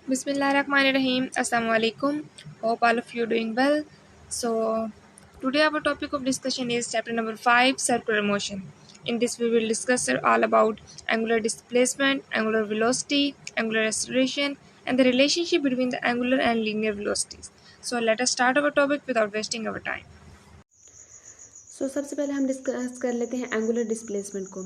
Bismillahirrahmanirrahim. Assalamu alaikum. Hope all of you doing well. So today our topic of discussion is chapter number 5, circular motion. In this we will discuss all about angular displacement, angular velocity, angular acceleration, and the relationship between the angular and linear velocities. So let us start our topic without wasting our time. सबसे पहले हम discuss कर लेते हैं angular displacement को।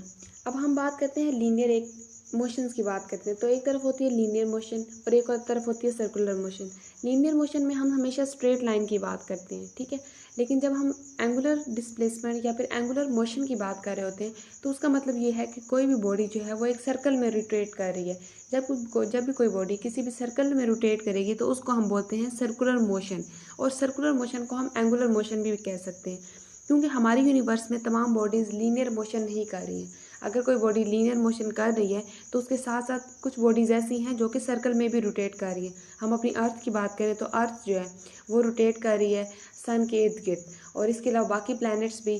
अब हम बात करते हैं लीनियर एक मोशंस की बात करते हैं। तो एक तरफ होती है लीनियर मोशन और एक और तरफ होती है सर्कुलर मोशन। लीनियर मोशन में हम हमेशा स्ट्रेट लाइन की बात करते हैं, ठीक है। लेकिन जब हम एंगुलर डिस्प्लेसमेंट या फिर एंगुलर मोशन की बात कर रहे होते हैं तो उसका मतलब ये है कि कोई भी बॉडी जो है वो एक सर्कल में रोटेट कर रही है। जब भी कोई बॉडी किसी भी सर्कल में रोटेट करेगी तो उसको हम बोलते हैं सर्कुलर मोशन, और सर्कुलर मोशन को हम एंगुलर मोशन भी कह सकते हैं, क्योंकि हमारी यूनिवर्स में तमाम बॉडीज़ लीनियर मोशन नहीं कर रही हैं। अगर कोई बॉडी लीनियर मोशन कर रही है तो उसके साथ साथ कुछ बॉडीज़ ऐसी हैं जो कि सर्कल में भी रोटेट कर रही हैं। हम अपनी अर्थ की बात करें तो अर्थ जो है वो रोटेट कर रही है सन के इर्द गिर्द, और इसके अलावा बाकी प्लैनेट्स भी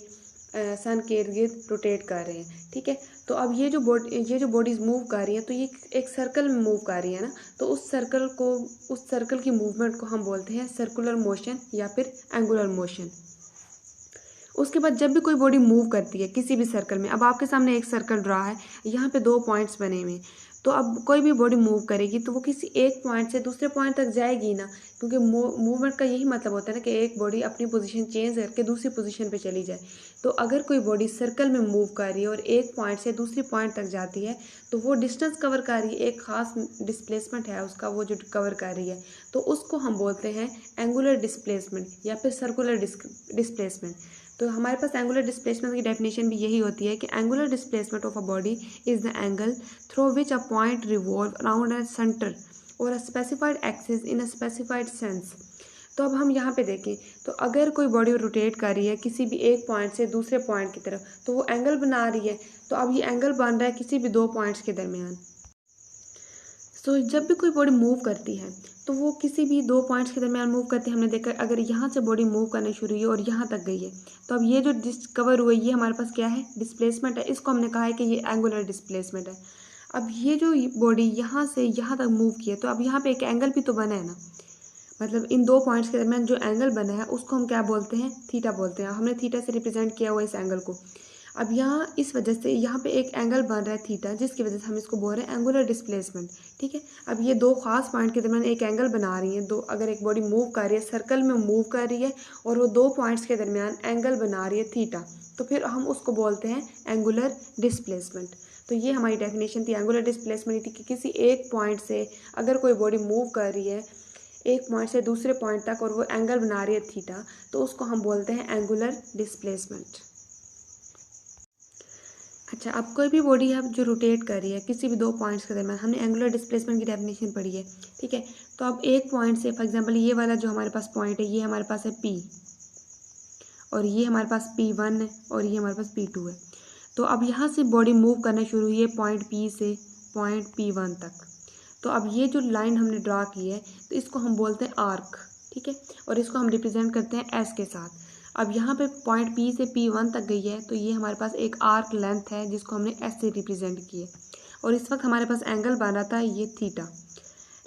सन के इर्द गिर्द रोटेट कर रहे हैं, ठीक है। तो अब ये जो बॉडीज़ मूव कर रही हैं तो ये एक सर्कल में मूव कर रही है ना, तो उस सर्कल की मूवमेंट को हम बोलते हैं सर्कुलर मोशन या फिर एंगुलर मोशन। उसके बाद जब भी कोई बॉडी मूव करती है किसी भी सर्कल में, अब आपके सामने एक सर्कल ड्रा है, यहाँ पे 2 पॉइंट्स बने हुए हैं, तो अब कोई भी बॉडी मूव करेगी तो वो किसी एक पॉइंट से दूसरे पॉइंट तक जाएगी ना, क्योंकि मूवमेंट का यही मतलब होता है ना कि एक बॉडी अपनी पोजीशन चेंज करके दूसरी पोजीशन पे चली जाए। तो अगर कोई बॉडी सर्कल में मूव कर रही है और एक पॉइंट से दूसरी पॉइंट तक जाती है तो वो डिस्टेंस कवर कर रही है, एक खास डिस्प्लेसमेंट है उसका वो जो कवर कर रही है, तो उसको हम बोलते हैं एंगुलर डिस्प्लेसमेंट या फिर सर्कुलर डिस्प्लेसमेंट। तो हमारे पास एंगुलर डिस्प्लेसमेंट की डेफिनेशन भी यही होती है कि angular displacement of a body is the angle through which a point revolve around a centre और a specified axis in a specified sense. तो अब हम यहाँ पे देखें तो अगर कोई बॉडी रोटेट कर रही है किसी भी एक पॉइंट से दूसरे पॉइंट की तरफ तो वो एंगल बना रही है। तो अब ये एंगल बन रहा है किसी भी 2 पॉइंट्स के दरमियान। जब भी कोई बॉडी मूव करती है तो वो किसी भी 2 पॉइंट्स के दरमियान मूव करती है। हमने देखा अगर यहाँ से बॉडी मूव करना शुरू हुई और यहाँ तक गई है तो अब ये जो डिस्कवर हुआ ये हमारे पास क्या है, डिस्प्लेसमेंट है। इसको हमने कहा है कि ये एंगुलर डिस्प्लेसमेंट है। अब ये जो बॉडी यहाँ से यहाँ तक मूव की है तो अब यहाँ पे एक एंगल भी तो बना है ना, मतलब इन 2 पॉइंट्स के दरमियान जो एंगल बना है उसको हम क्या बोलते हैं, थीटा बोलते हैं। हमने थीटा से रिप्रेजेंट किया हुआ इस एंगल को। अब यहाँ इस वजह से यहाँ पे एक एंगल बन रहा है थीटा, जिसकी वजह से हम इसको बोल रहे हैं एंगुलर डिस्प्लेसमेंट, ठीक है। अब ये 2 खास पॉइंट के दरमियान एक एंगल बना रही हैं। दो अगर एक बॉडी मूव कर रही है सर्कल में मूव कर रही है और वो 2 पॉइंट्स के दरमियान एंगल बना रही है थीटा, तो फिर हम उसको बोलते हैं एंगुलर डिस्प्लेसमेंट। तो ये हमारी डेफिनेशन थी एंगुलर डिस्प्लेसमेंट थी कि किसी एक पॉइंट से अगर कोई बॉडी मूव कर रही है एक पॉइंट से दूसरे पॉइंट तक और वो एंगल बना रही है थीटा, तो उसको हम बोलते हैं एंगुलर डिस्प्लेसमेंट। अच्छा, अब कोई भी बॉडी है जो रोटेट कर रही है किसी भी 2 पॉइंट्स के दरमियान, हमने एंगुलर डिस्प्लेसमेंट की डेफिनेशन पढ़ी है, ठीक है। तो अब एक पॉइंट से फॉर एग्जांपल ये वाला जो हमारे पास पॉइंट है ये हमारे पास है P, और ये हमारे पास P1 है और ये हमारे पास P2 है। तो अब यहाँ से बॉडी मूव करना शुरू हुई है पॉइंट P से पॉइंट P1 तक। तो अब ये जो लाइन हमने ड्रा की है तो इसको हम बोलते हैं आर्क, ठीक है, और इसको हम रिप्रेजेंट करते हैं S के साथ। अब यहाँ पे पॉइंट P से P1 तक गई है तो ये हमारे पास एक आर्क लेंथ है जिसको हमने S से रिप्रेजेंट किया, और इस वक्त हमारे पास एंगल बन रहा था ये थीटा।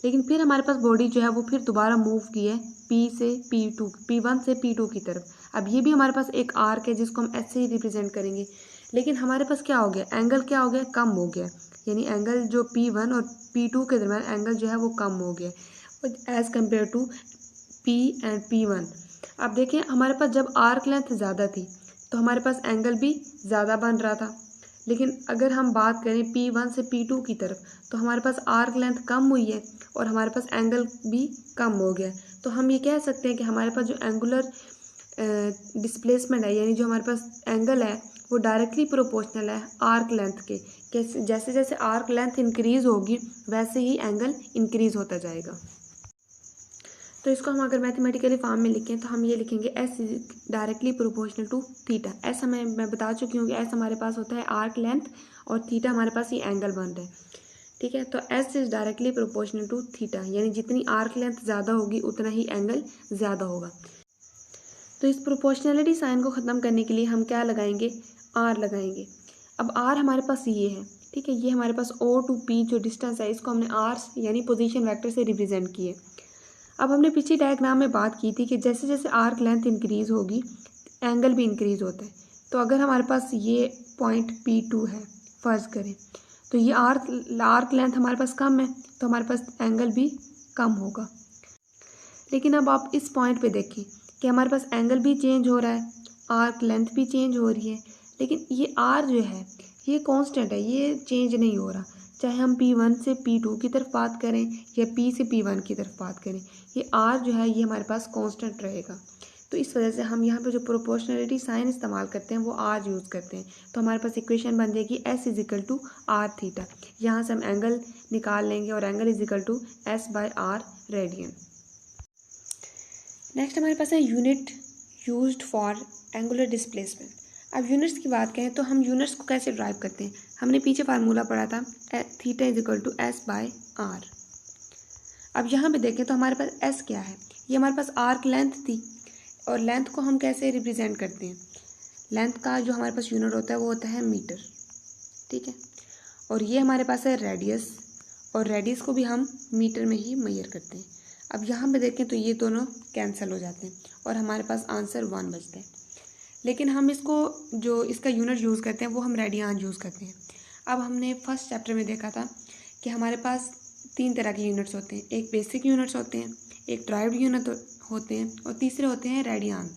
लेकिन फिर हमारे पास बॉडी जो है वो फिर दोबारा मूव की है P1 से P2 की तरफ। अब ये भी हमारे पास एक आर्क है जिसको हम S से ही रिप्रेजेंट करेंगे, लेकिन हमारे पास क्या हो गया, एंगल क्या हो गया, कम हो गया। यानी एंगल जो P1 और P2 के दरमियान एंगल जो है वो कम हो गया as compare to P and P1। अब देखें हमारे पास जब आर्क लेंथ ज़्यादा थी तो हमारे पास एंगल भी ज़्यादा बन रहा था, लेकिन अगर हम बात करें P1 से P2 की तरफ तो हमारे पास आर्क लेंथ कम हुई है और हमारे पास एंगल भी कम हो गया। तो हम ये कह सकते हैं कि हमारे पास जो एंगुलर डिस्प्लेसमेंट है, यानी जो हमारे पास एंगल है वो डायरेक्टली प्रोपोर्शनल है आर्क लेंथ के। जैसे जैसे आर्क लेंथ इंक्रीज़ होगी वैसे ही एंगल इंक्रीज़ होता जाएगा। तो इसको हम अगर मैथमेटिकली फॉर्म में लिखें तो हम ये लिखेंगे S is directly proportional to theta. S मैं बता चुकी हूँ कि S हमारे पास होता है आर्क लेंथ और थीटा हमारे पास ये एंगल बन रहा है, ठीक है। तो S is directly proportional to theta, यानी जितनी आर्क लेंथ ज़्यादा होगी उतना ही एंगल ज़्यादा होगा। तो इस प्रोपोर्शनलिटी साइन को ख़त्म करने के लिए हम क्या लगाएंगे, R लगाएंगे। अब R हमारे पास ये है, ठीक है। ये हमारे पास O to P जो डिस्टेंस है इसको हमने R यानी पोजीशन वेक्टर से रिप्रेजेंट किए। अब हमने पिछली डायग्राम में बात की थी कि जैसे जैसे आर्क लेंथ इंक्रीज होगी एंगल भी इंक्रीज होता है। तो अगर हमारे पास ये पॉइंट P2 है फर्ज करें, तो ये आर्क लेंथ हमारे पास कम है तो हमारे पास एंगल भी कम होगा। लेकिन अब आप इस पॉइंट पे देखें कि हमारे पास एंगल भी चेंज हो रहा है, आर्क लेंथ भी चेंज हो रही है, लेकिन ये आर जो है ये कांस्टेंट है, ये चेंज नहीं हो रहा। चाहे हम P1 से P2 की तरफ बात करें या P से P1 की तरफ बात करें, ये आर जो है ये हमारे पास कांस्टेंट रहेगा। तो इस वजह से हम यहाँ पे जो प्रोपोर्शनलिटी साइन इस्तेमाल करते हैं वो आर यूज़ करते हैं। तो हमारे पास इक्वेशन बन जाएगी S = R थीटा। यहाँ से हम एंगल निकाल लेंगे और एंगल = S/R रेडियन। नेक्स्ट हमारे पास है unit used for angular displacement. अब यूनिट्स की बात करें तो हम यूनिट्स को कैसे ड्राइव करते हैं, हमने पीछे फार्मूला पढ़ा था थीटा = S/R। अब यहाँ पे देखें तो हमारे पास S क्या है, ये हमारे पास आर्क लेंथ थी और लेंथ को हम कैसे रिप्रेजेंट करते हैं, लेंथ का जो हमारे पास यूनिट होता है वो होता है मीटर, ठीक है। और ये हमारे पास है रेडियस और रेडियस को भी हम मीटर में ही मेजर करते हैं। अब यहाँ पे देखें तो ये दोनों कैंसिल हो जाते हैं और हमारे पास आंसर 1 बचता है। लेकिन हम इसको जो इसका यूनिट यूज़ करते हैं वो हम रेडियन यूज़ करते हैं। अब हमने फर्स्ट चैप्टर में देखा था कि हमारे पास 3 तरह के यूनिट्स होते हैं, एक बेसिक यूनिट्स होते हैं, एक ड्राइव्ड यूनिट होते हैं और तीसरे होते हैं रेडियंस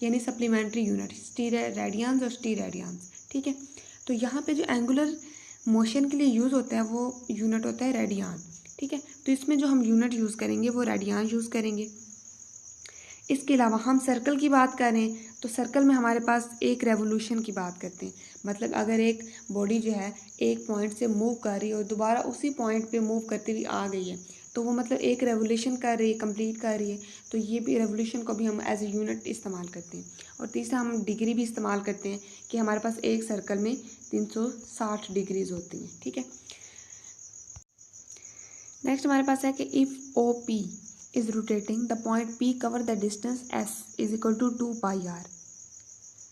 यानी सप्लीमेंट्री यूनिट, रेडियंस और स्टीरेडियंस, ठीक है। तो यहाँ पे जो एंगुलर मोशन के लिए यूज़ होता है वो यूनिट होता है रेडियन, ठीक है। तो इसमें जो हम यूनिट यूज़ करेंगे वो रेडियन यूज़ करेंगे। इसके अलावा हम सर्कल की बात करें तो सर्कल में हमारे पास एक रेवोल्यूशन की बात करते हैं, मतलब अगर एक बॉडी जो है एक पॉइंट से मूव कर रही है और दोबारा उसी पॉइंट पे मूव करती हुई आ गई है तो वो मतलब एक रेवोल्यूशन कर रही है, कंप्लीट कर रही है, तो ये भी रेवोल्यूशन को भी हम एज ए यूनिट इस्तेमाल करते हैं। और तीसरा हम डिग्री भी इस्तेमाल करते हैं कि हमारे पास एक सर्कल में 360 डिग्रीज होती हैं, ठीक है। नेक्स्ट हमारे पास है कि if OP is rotating, the point P cover the distance S = 2πr।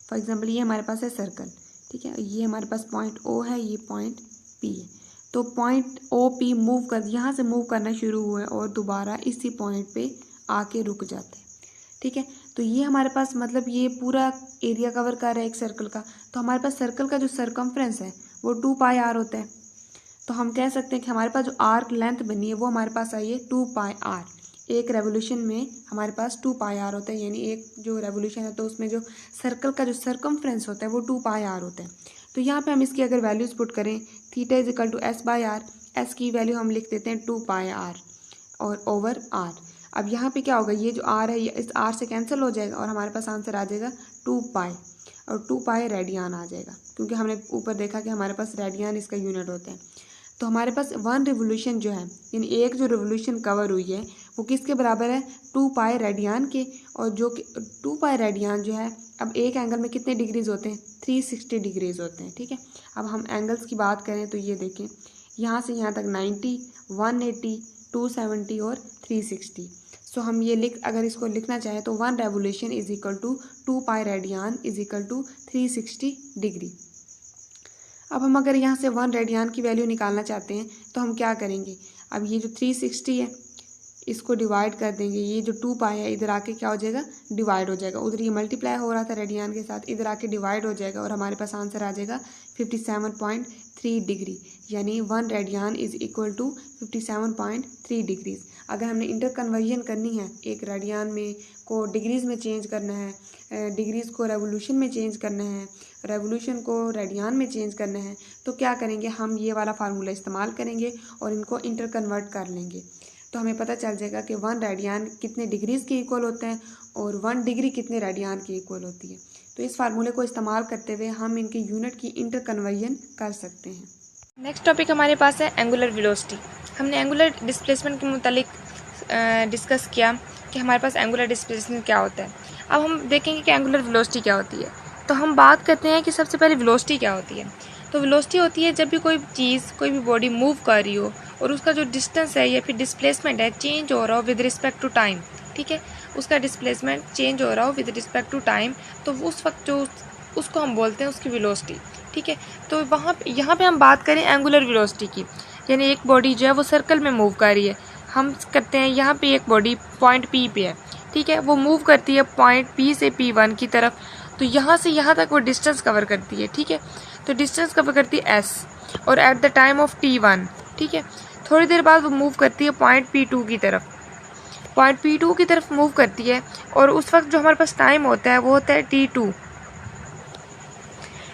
For example ये हमारे पास है सर्कल, ठीक है, ये हमारे पास पॉइंट O है, ये पॉइंट P है। तो पॉइंट OP मूव कर यहाँ से मूव करना शुरू हुआ है और दोबारा इसी पॉइंट पे आके रुक जाता है, ठीक है। तो ये हमारे पास मतलब ये पूरा एरिया कवर कर रहा है एक सर्कल का, तो हमारे पास सर्कल का जो सरकमफ्रेंस है वो 2πr होता है। तो हम कह सकते हैं कि हमारे पास जो आर्क लेंथ बनी है वो हमारे पास आई है 2πr। एक रेवोल्यूशन में हमारे पास 2πr होता है, यानी एक जो रेवोल्यूशन है तो उसमें जो सर्कल का जो सरकमफ्रेंस होता है वो 2πr होता है। तो यहाँ पे हम इसकी अगर वैल्यूज़ पुट करें थीटा = S/R, S की वैल्यू हम लिख देते हैं 2πr और ओवर r। अब यहाँ पे क्या होगा, ये जो r है ये इस r से कैंसिल हो जाएगा और हमारे पास आंसर आ जाएगा 2π और 2π रेडियन आ जाएगा, क्योंकि हमने ऊपर देखा कि हमारे पास रेडियन इसका यूनिट होता है। तो हमारे पास 1 रिवोल्यूशन जो है यानी एक जो रिवोल्यूशन कवर हुई है वो किसके बराबर है, 2π रेडियन के। और जो कि 2π रेडियन जो है अब एक एंगल में कितने डिग्रीज होते हैं, 360 डिग्रीज होते हैं, ठीक है। अब हम एंगल्स की बात करें तो ये देखें यहाँ से यहाँ तक 90, 180, 270 और 360। सो हम ये अगर इसको लिखना चाहें तो 1 रेवोल्यूशन = 2π रेडियन = 360 डिग्री। अब हम अगर यहाँ से 1 रेडियन की वैल्यू निकालना चाहते हैं तो हम क्या करेंगे, अब ये जो 360 है इसको डिवाइड कर देंगे, ये जो 2π है इधर आके क्या हो जाएगा, डिवाइड हो जाएगा। उधर ये मल्टीप्लाई हो रहा था रेडियन के साथ, इधर आके डिवाइड हो जाएगा और हमारे पास आंसर आ जाएगा 57.3 डिग्री, यानी 1 रेडियन = 57.3 डिग्रीज। अगर हमने इंटर कन्वर्जन करनी है एक रेडियन में को डिग्रीज़ में चेंज करना है, डिग्रीज़ को रेवोल्यूशन में चेंज करना है, रेवोल्यूशन को रेडियन में चेंज करना है, तो क्या करेंगे, हम ये वाला फार्मूला इस्तेमाल करेंगे और इनको इंटर कन्वर्ट कर लेंगे। तो हमें पता चल जाएगा कि 1 रेडियन कितने डिग्रीज़ के इक्वल होता है और 1 डिग्री कितने रेडियन के इक्वल होती है। तो इस फार्मूले को इस्तेमाल करते हुए हम इनके यूनिट की इंटर कन्वर्जन कर सकते हैं। नेक्स्ट टॉपिक हमारे पास है एंगुलर वेलोसिटी। हमने एंगुलर डिस्प्लेसमेंट के मुतालिक डिस्कस किया कि हमारे पास एंगुलर डिस्प्लेसमेंट क्या होता है। अब हम देखेंगे कि एंगुलर वेलोसिटी क्या होती है। तो हम बात करते हैं कि सबसे पहले वेलोसिटी क्या होती है। तो वेलोसिटी होती है जब भी कोई चीज़, कोई भी बॉडी मूव कर रही हो और उसका जो डिस्टेंस है या फिर डिस्प्लेसमेंट है चेंज हो रहा हो विद रिस्पेक्ट टू टाइम, ठीक है, उसका डिस्प्लेसमेंट चेंज हो रहा हो विद रिस्पेक्ट टू टाइम, तो उस वक्त जो उसको हम बोलते हैं उसकी वेलोसिटी, ठीक है। तो यहाँ पे हम बात करें एंगुलर वेलोसिटी की, यानी एक बॉडी जो है वो सर्कल में मूव कर रही है। हम करते हैं यहाँ पे एक बॉडी पॉइंट पी पे है, ठीक है, वो मूव करती है पॉइंट पी से P1 की तरफ। तो यहाँ से यहाँ तक वो डिस्टेंस कवर करती है, ठीक है। तो डिस्टेंस कवर करती है S, और at the time of T1, ठीक है। थोड़ी देर बाद वो मूव करती है पॉइंट P2 की तरफ, पॉइंट P2 की तरफ मूव करती है, और उस वक्त जो हमारे पास टाइम होता है वो होता है T2।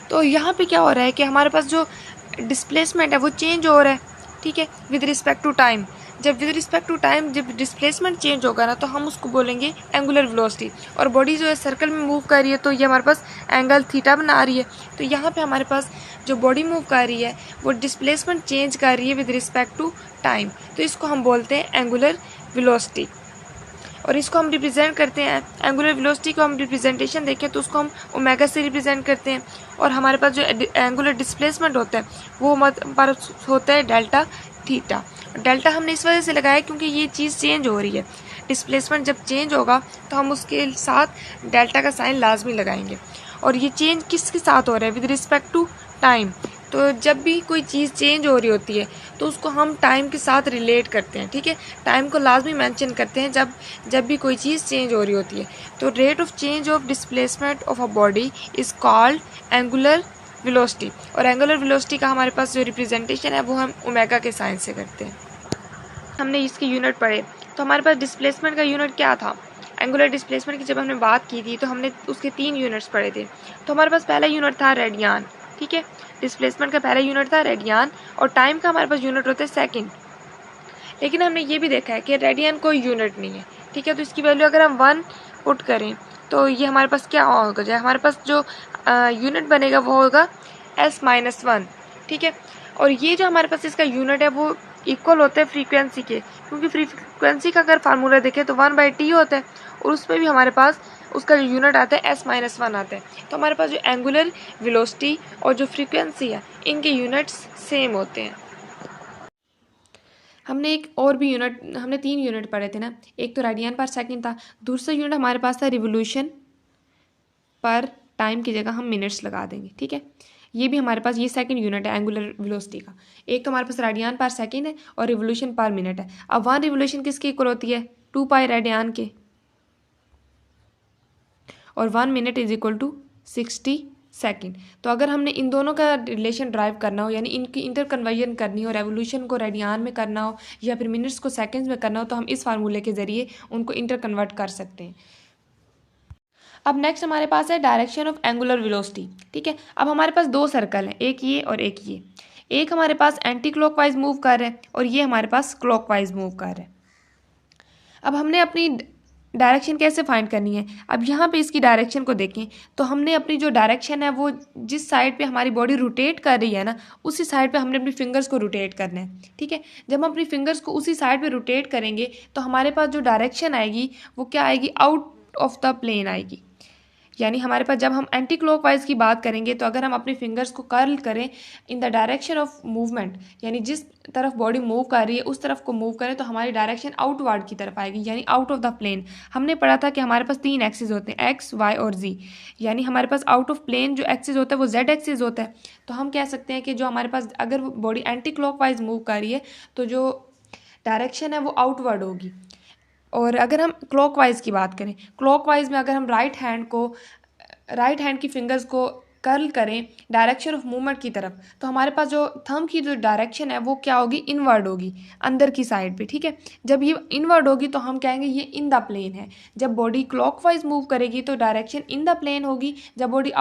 तो यहाँ पे क्या हो रहा है कि हमारे पास जो डिस्प्लेसमेंट है वो चेंज हो रहा है, ठीक है, विद रिस्पेक्ट टू टाइम। जब विद रिस्पेक्ट टू टाइम जब डिस्प्लेसमेंट चेंज होगा ना, तो हम उसको बोलेंगे एंगुलर वेलोसिटी। और बॉडी जो है सर्कल में मूव कर रही है, तो ये हमारे पास एंगल थीटा बना रही है। तो यहाँ पे हमारे पास जो बॉडी मूव कर रही है वो डिस्प्लेसमेंट चेंज कर रही है विद रिस्पेक्ट टू टाइम, तो इसको हम बोलते हैं एंगुलर वेलोसिटी। और इसको हम रिप्रेजेंट करते हैं, एंगुलर वेलोसिटी को हम रिप्रेजेंटेशन देखें तो उसको हम ओमेगा से रिप्रेजेंट करते हैं। और हमारे पास जो एंगुलर डिस्प्लेसमेंट होता है वो हमारे होता है डेल्टा थीटा। डेल्टा हमने इस वजह से लगाया क्योंकि ये चीज़ चेंज हो रही है। डिस्प्लेसमेंट जब चेंज होगा तो हम उसके साथ डेल्टा का साइन लाजमी लगाएंगे। और ये चेंज किसके साथ हो रहा है? With respect to time. तो जब भी कोई चीज़ चेंज हो रही होती है तो उसको हम टाइम के साथ रिलेट करते हैं, ठीक है। टाइम को लाजमी मेंशन करते हैं जब भी कोई चीज़ चेंज हो रही होती है। तो rate of change of displacement of a body is called angular velocity. और एंगुलर वेलोसिटी का हमारे पास जो रिप्रेजेंटेशन है वो हम ओमेगा के साइन से करते हैं। हमने इसके यूनिट पढ़े, तो हमारे पास डिस्प्लेसमेंट का यूनिट क्या था? एंगुलर डिस्प्लेसमेंट की जब हमने बात की थी तो हमने उसके 3 यूनिट्स पढ़े थे। तो हमारे पास पहला यूनिट था रेडियन, ठीक है। डिस्प्लेसमेंट का पहला यूनिट था रेडियन, और टाइम का हमारे पास यूनिट होता है सेकंड। लेकिन हमने ये भी देखा है कि रेडियन कोई यूनिट नहीं है, ठीक है। तो इसकी वैल्यू अगर हम 1 पुट करें तो ये हमारे पास क्या होगा? जो हमारे पास जो यूनिट बनेगा वो होगा S-1, ठीक है। और ये जो हमारे पास इसका यूनिट है वो इक्वल होता है फ्रीक्वेंसी के, क्योंकि फ्रीक्वेंसी का अगर फार्मूला देखें तो 1/T होता है, और उसमें भी हमारे पास उसका जो यूनिट आता है S-1 आता है। तो हमारे पास जो एंगुलर वेलोसिटी और जो फ्रीक्वेंसी है इनके यूनिट्स सेम होते हैं। हमने 3 यूनिट पढ़े थे ना। एक तो रेडियन पर सेकंड था, दूसरा यूनिट हमारे पास था रिवोल्यूशन पर टाइम की जगह हम मिनट्स लगा देंगे, ठीक है। ये भी हमारे पास ये सेकंड यूनिट है एंगुलर वेलोसिटी का। एक तो हमारे पास रेडियन पर सेकंड है और रिवोल्यूशन पर मिनट है। अब 1 रिवोल्यूशन किसके इक्वल होती है? 2 पाई रेडियन के, और 1 minute is equal to 60 second. तो अगर हमने इन दोनों का रिलेशन ड्राइव करना हो, यानी इनकी इंटर कन्वर्जन करनी हो, रेवोल्यूशन को रेडियन में करना हो या फिर मिनट्स को सेकेंड्स में करना हो, तो हम इस फार्मूले के ज़रिए उनको इंटर कन्वर्ट कर सकते हैं। अब नेक्स्ट हमारे पास है डायरेक्शन ऑफ एंगुलर वेलोसिटी, ठीक है। अब हमारे पास 2 सर्कल हैं, एक ये और एक ये। एक हमारे पास एंटी क्लॉकवाइज मूव कर रहे हैं और ये हमारे पास क्लॉकवाइज मूव कर रहे हैं। अब हमने अपनी डायरेक्शन कैसे फाइंड करनी है? अब यहाँ पे इसकी डायरेक्शन को देखें तो हमने अपनी जो डायरेक्शन है वो जिस साइड पे हमारी बॉडी रोटेट कर रही है ना, उसी साइड पे हमने अपनी फिंगर्स को रोटेट करना है, ठीक है। जब हम अपनी फिंगर्स को उसी साइड पे रोटेट करेंगे तो हमारे पास जो डायरेक्शन आएगी वो क्या आएगी? आउट ऑफ द प्लेन आएगी। यानी हमारे पास जब हम एंटी क्लॉकवाइज की बात करेंगे तो अगर हम अपने फिंगर्स को कर्ल करें in the direction of movement, यानी जिस तरफ बॉडी मूव कर रही है उस तरफ को मूव करें, तो हमारी डायरेक्शन आउटवर्ड की तरफ आएगी, यानी आउट ऑफ द प्लेन। हमने पढ़ा था कि हमारे पास 3 एक्सिस होते हैं, एक्स, वाई और जी। यानी हमारे पास आउट ऑफ प्लेन जो एक्सिस होता है वो जेड एक्सिस होता है। तो हम कह सकते हैं कि जो हमारे पास अगर बॉडी एंटी क्लॉकवाइज मूव कर रही है तो जो डायरेक्शन है वो आउटवर्ड होगी। और अगर हम क्लॉकवाइज की बात करें, क्लॉकवाइज में अगर हम राइट हैंड की फिंगर्स को कर्ल करें डायरेक्शन ऑफ मूवमेंट की तरफ, तो हमारे पास जो थंब की जो डायरेक्शन है वो क्या होगी? इनवर्ड होगी, अंदर की साइड पे, ठीक है। जब ये इनवर्ड होगी तो हम कहेंगे ये इन द प्लेन है। जब बॉडी क्लॉकवाइज मूव करेगी तो डायरेक्शन इन द प्लेन होगी। जब बॉडी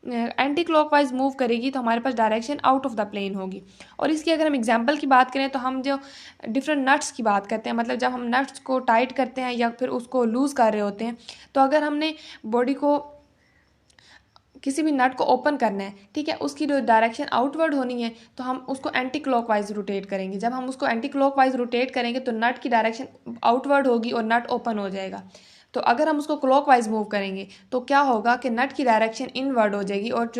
एंटी क्लॉकवाइज मूव करेगी तो हमारे पास direction out of the plane होगी। और इसकी अगर हम एग्जाम्पल की बात करें तो हम जो डिफरेंट नट्स की बात करते हैं, मतलब जब हम नट्स को टाइट करते हैं या फिर उसको लूज़ कर रहे होते हैं, तो अगर हमने बॉडी को किसी भी नट को ओपन करना है, ठीक है, उसकी जो डायरेक्शन आउटवर्ड होनी है तो हम उसको एंटी क्लॉकवाइज रोटेट करेंगे। जब हम उसको एंटी क्लॉकवाइज रोटेट करेंगे तो नट की डायरेक्शन आउटवर्ड होगी और नट ओपन हो जाएगा। तो अगर हम उसको क्लॉकवाइज मूव करेंगे तो क्या होगा कि नट की डायरेक्शन इनवर्ड हो जाएगी और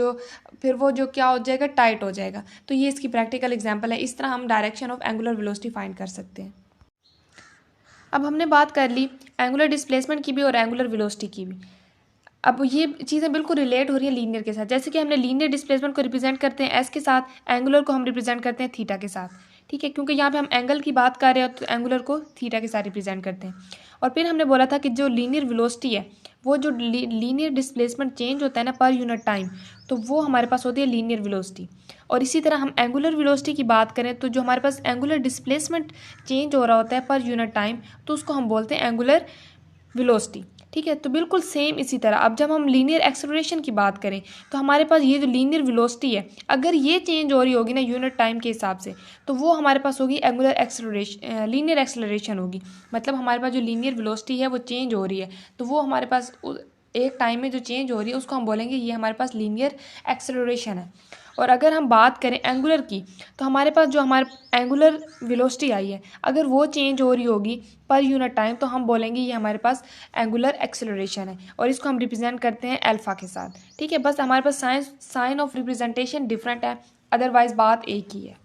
वो जो क्या हो जाएगा? टाइट हो जाएगा। तो ये इसकी प्रैक्टिकल एग्जाम्पल है। इस तरह हम direction of angular velocity find कर सकते हैं। अब हमने बात कर ली एंगुलर डिस्प्लेसमेंट की भी और एंगुलर वेलोसिटी की भी। अब ये चीज़ें बिल्कुल रिलेट हो रही है लीनियर के साथ। जैसे कि हमने लीनियर डिस्प्लेसमेंट को रिप्रेजेंट करते हैं एस के साथ, एंगुलर को हम रिप्रेजेंट करते हैं थीटा के साथ, ठीक है, क्योंकि यहाँ पे हम एंगल की बात कर रहे हैं तो एंगुलर को थीटा के साथ रिप्रेजेंट करते हैं। और फिर हमने बोला था कि जो लीनियर वेलोसिटी है, वो जो लीनियर डिस्प्लेसमेंट चेंज होता है ना पर यूनिट टाइम, तो वो हमारे पास होती है लीनियर वेलोसिटी। और इसी तरह हम एंगुलर वेलोसिटी की बात करें तो जो हमारे पास एंगुलर डिस्प्लेसमेंट चेंज हो रहा होता है पर यूनिट टाइम, तो उसको हम बोलते हैं एंगुलर वेलोसिटी, ठीक है। तो बिल्कुल सेम इसी तरह अब जब हम लीनियर एक्सेलरेशन की बात करें तो हमारे पास ये जो लीनियर वेलोसिटी है, अगर ये चेंज हो रही होगी ना यूनिट टाइम के हिसाब से, तो वो हमारे पास होगी एंगुलर एक्सेलरेशन, लीनियर एक्सेलरेशन होगी। मतलब हमारे पास जो लीनियर वेलोसिटी है वो चेंज हो रही है, तो वो हमारे पास एक टाइम में जो चेंज हो रही है उसको हम बोलेंगे ये हमारे पास लीनियर एक्सेलरेशन है। और अगर हम बात करें एंगुलर की, तो हमारे पास जो हमारे एंगुलर वेलोसिटी आई है, अगर वो चेंज हो रही होगी पर यूनिट टाइम, तो हम बोलेंगे ये हमारे पास एंगुलर एक्सेलरेशन है। और इसको हम रिप्रेजेंट करते हैं अल्फा के साथ, ठीक है। बस हमारे पास साइन ऑफ रिप्रेजेंटेशन डिफरेंट है, अदरवाइज बात एक ही है।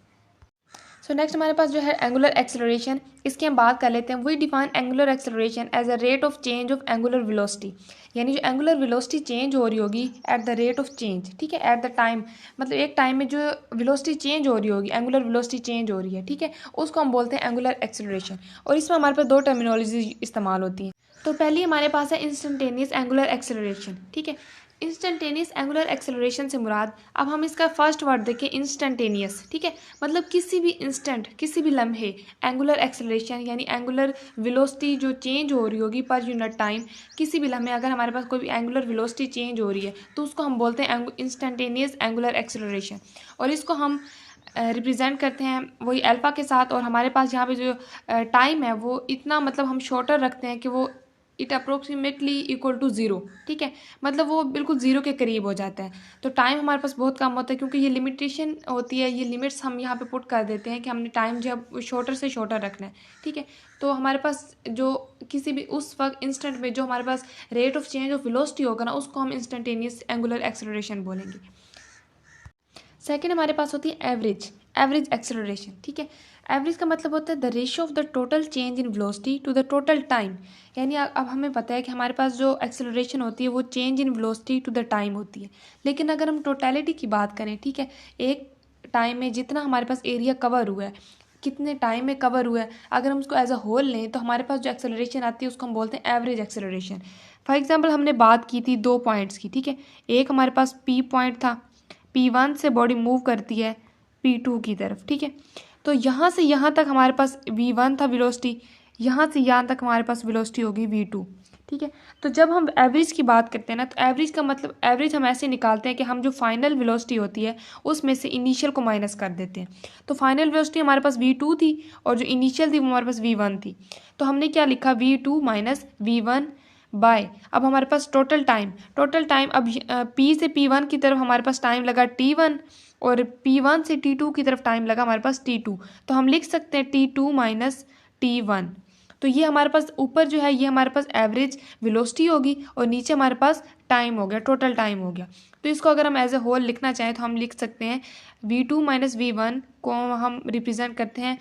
सो नेक्स्ट हमारे पास जो है एंगुलर एक्सेलरेशन, इसकी हम बात कर लेते हैं। We define angular acceleration as a rate of change of angular velocity, यानी जो एंगुलर वेलोसिटी चेंज हो रही होगी at the rate of change, ठीक है, एट द टाइम, मतलब एक टाइम में जो वेलोसिटी चेंज हो रही होगी, एंगुलर वेलोसिटी चेंज हो रही है, ठीक है, उसको हम बोलते हैं एंगुलर एक्सेलरेशन। और इसमें हमारे पास दो टर्मिनोलॉजी इस्तेमाल होती हैं। तो पहली हमारे पास है इंस्टेंटेनियस एंगुलर एक्सेलरेशन, ठीक है। इंस्टेंटेनियस एंगुलर एक्सेलरेशन से मुराद, अब हम इसका फर्स्ट वर्ड देखें इंस्टेंटेनियस, ठीक है, मतलब किसी भी इंस्टेंट, किसी भी लम्हे एंगुलर एक्सेलरेशन यानी एंगुलर वेलोसिटी जो चेंज हो रही होगी पर यूनिट टाइम, किसी भी लम्हे अगर हमारे पास कोई भी एंगुलर वेलोसिटी चेंज हो रही है तो उसको हम बोलते हैं इंस्टेंटेनियस एंगुलर एक्सेलरेशन। और इसको हम रिप्रेजेंट करते हैं वही अल्फा के साथ। और हमारे पास यहाँ पे जो टाइम है वो इतना, मतलब हम शॉर्टर रखते हैं कि वो it approximately equal to zero, ठीक है, मतलब वो बिल्कुल ज़ीरो के करीब हो जाता है। तो टाइम हमारे पास बहुत कम होता है, क्योंकि ये लिमिटेशन होती है, ये लिमिट्स हम यहाँ पे पुट कर देते हैं कि हमने टाइम जो है शॉर्टर से शॉर्टर रखना है, ठीक है। तो हमारे पास जो किसी भी उस वक्त इंस्टेंट में जो हमारे पास rate of change of velocity होगा ना, उसको हम इंस्टेंटेनियस एंगुलर एक्सेलरेशन बोलेंगे। सेकेंड हमारे पास होती है एवरेज एक्सेलरेशन, ठीक है। एवरेज का मतलब होता है the ratio of the total change in velocity to the total time, यानी अब हमें पता है कि हमारे पास जो एक्सेलरेशन होती है वो change in velocity to the time होती है। लेकिन अगर हम टोटलिटी की बात करें, ठीक है, एक टाइम में जितना हमारे पास एरिया कवर हुआ है, कितने टाइम में कवर हुआ है, अगर हम उसको एज अ होल लें तो हमारे पास जो एक्सेलरेशन आती है उसको हम बोलते हैं एवरेज एक्सेलरेशन। फॉर एग्जाम्पल हमने बात की थी 2 पॉइंट्स की, ठीक है, एक हमारे पास P पॉइंट था, P1 से बॉडी मूव करती है P2 की तरफ, ठीक है। तो यहाँ से यहाँ तक हमारे पास V1 था वेलोसिटी, यहाँ से यहाँ तक हमारे पास वेलोसिटी होगी V2, ठीक है। तो जब हम एवरेज की बात करते हैं ना, तो एवरेज का मतलब एवरेज हम ऐसे निकालते हैं कि हम जो फाइनल वेलोसिटी होती है उसमें से इनिशियल को माइनस कर देते हैं। तो फाइनल वेलोसिटी हमारे पास V2 थी और जो इनिशियल थी वो हमारे पास V1 थी। तो हमने क्या लिखा, V2 माइनस V1 बाय, अब हमारे पास टोटल टाइम अब P से P1 की तरफ हमारे पास टाइम लगा T1 और P1 से T2 की तरफ टाइम लगा हमारे पास T2। तो हम लिख सकते हैं T2 माइनस T1। तो ये हमारे पास ऊपर जो है ये हमारे पास एवरेज वेलोसिटी होगी और नीचे हमारे पास टाइम हो गया, टोटल टाइम हो गया। तो इसको अगर हम एज ए होल लिखना चाहें तो हम लिख सकते हैं V2 माइनस V1 को हम रिप्रेजेंट करते हैं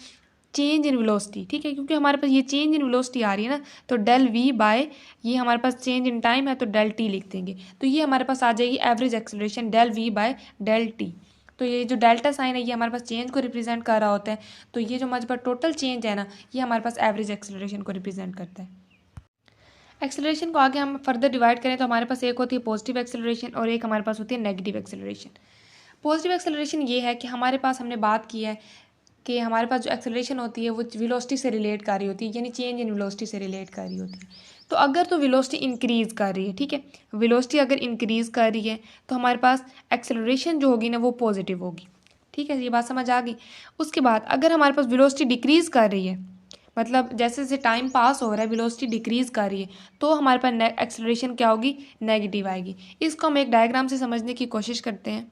चेंज इन वेलोसिटी, ठीक है, क्योंकि हमारे पास ये चेंज इन वेलोसिटी आ रही है ना, तो डेल V बाय ये हमारे पास चेंज इन टाइम है तो डेल T लिख देंगे। तो ये हमारे पास आ जाएगी average acceleration del V by del T। तो ये जो डेल्टा साइन है ये हमारे पास चेंज को रिप्रेजेंट कर रहा होता है। तो ये जो हमारे पास टोटल चेंज है ना, ये हमारे पास एवरेज एक्सेलरेशन को रिप्रेजेंट करता है। एक्सेलरेशन को आगे हम फर्दर डिवाइड करें तो हमारे पास एक होती है पॉजिटिव एक्सेलरेशन और एक हमारे पास होती है नेगेटिव एक्सेलरेशन। पॉजिटिव एक्सेलरेशन ये है कि हमारे पास, हमने बात की है कि हमारे पास जो एक्सेलरेशन होती है वो वेलोसिटी से रिलेट कर रही होती है, यानी चेंज इन वेलोसिटी से रिलेट कर रही होती है। तो अगर तो वेलोसिटी इंक्रीज़ कर रही है, ठीक है, वेलोसिटी अगर इंक्रीज़ कर रही है तो हमारे पास एक्सेलरेशन जो होगी ना वो पॉजिटिव होगी, ठीक है, ये बात समझ आ गई। उसके बाद अगर हमारे पास वेलोसिटी डिक्रीज़ कर रही है, मतलब जैसे जैसे टाइम पास हो रहा है वेलोसिटी डिक्रीज़ कर रही है, तो हमारे पास एक्सेलरेशन क्या होगी, नेगेटिव आएगी। इसको हम एक डायग्राम से समझने की कोशिश करते हैं।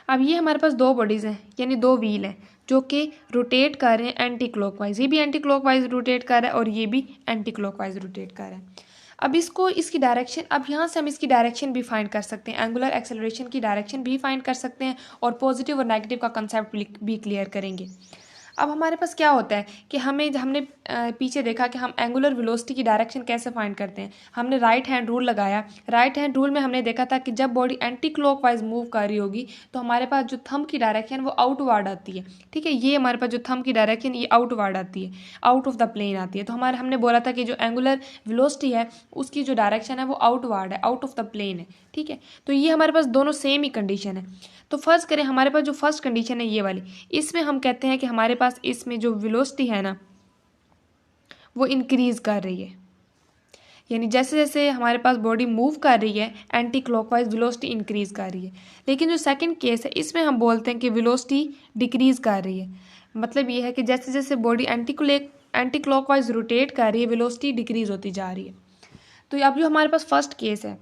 अब ये हमारे पास दो बॉडीज़ हैं, यानी दो व्हील हैं जो कि रोटेट कर रहे हैं एंटी क्लॉकवाइज, ये भी एंटी क्लॉकवाइज रोटेट कर रहा है और ये भी एंटी क्लॉकवाइज रोटेट कर रहा है। अब इसको, इसकी डायरेक्शन, अब यहाँ से हम इसकी डायरेक्शन भी फाइंड कर सकते हैं, एंगुलर एक्सेलरेशन की डायरेक्शन भी फाइंड कर सकते हैं और पॉजिटिव और नेगेटिव का कंसेप्ट भी क्लियर करेंगे। अब हमारे पास क्या होता है कि हमने पीछे देखा कि हम एंगुलर वेलोसिटी की डायरेक्शन कैसे फाइंड करते हैं। हमने राइट हैंड रूल लगाया। राइट हैंड रूल में हमने देखा था कि जब बॉडी एंटी क्लॉकवाइज मूव कर रही होगी तो हमारे पास जो थंब की डायरेक्शन वो आउटवर्ड आती है। ठीक है, ये हमारे पास जो थंब की डायरेक्शन ये आउटवर्ड आती है, आउट ऑफ द प्लेन आती है। तो हमने बोला था कि जो एंगुलर वेलोसिटी है उसकी जो डायरेक्शन है वो आउटवर्ड है, आउट ऑफ द प्लेन है। ठीक है, तो ये हमारे पास दोनों सेम ही कंडीशन है। तो फर्स्ट करें, हमारे पास जो फर्स्ट कंडीशन है ये वाली, इसमें हम कहते हैं कि हमारे पास इसमें जो वेलोसिटी है ना वो इंक्रीज कर रही है, यानी जैसे जैसे हमारे पास बॉडी मूव कर रही है एंटी क्लॉकवाइज वेलोसिटी इंक्रीज कर रही है। लेकिन जो सेकंड केस है इसमें हम बोलते हैं कि वेलोसिटी डिक्रीज कर रही है। मतलब ये है कि जैसे जैसे बॉडी एंटी क्लॉकवाइज रोटेट कर रही है वेलोसिटी डिक्रीज होती जा रही है। तो अब जो हमारे पास फर्स्ट केस है,